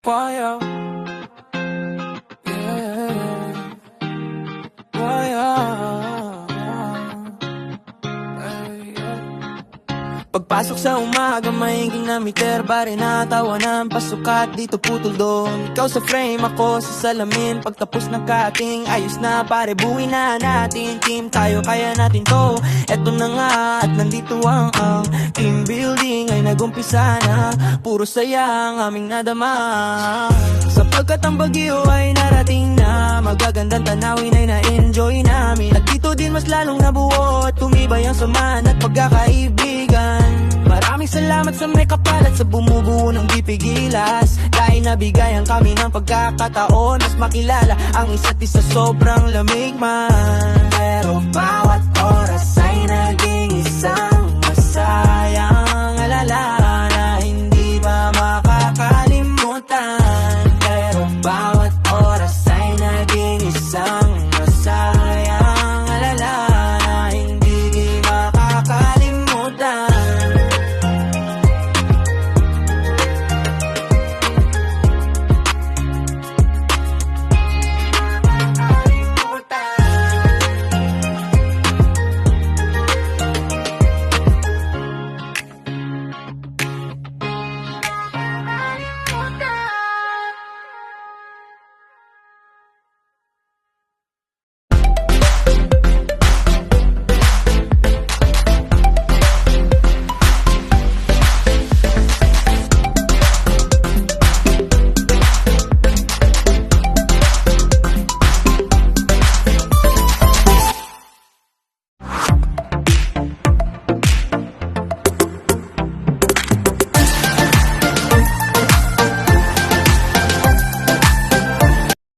Fire. Yeah. Fire. Pagpasok sa umaga, maingking na meter, bare na tawanan, pasukat dito putol doon. Ikaw sa frame, ako sa salamin. Pagtapos ng cutting, ayos na pare, buwi na natin. Team tayo, kaya natin to. Eto na nga, at nandito ang team building ay nagumpisa na. Puro saya ang aming nadama. Sapagkat ang bagyo ay narating na, magagandang tanawin ay na-enjoy namin. At dito din mas lalong nabuo at tumibay ang samahan at pagkakaibigan. Maraming salamat sa may kapal at sa bumubuo ng di pigilas. Dahil nabigayan kami ng pagkakataon, mas makilala ang isa't isa, sobrang lamig man. Pero bawat oras ay naging isang masaya.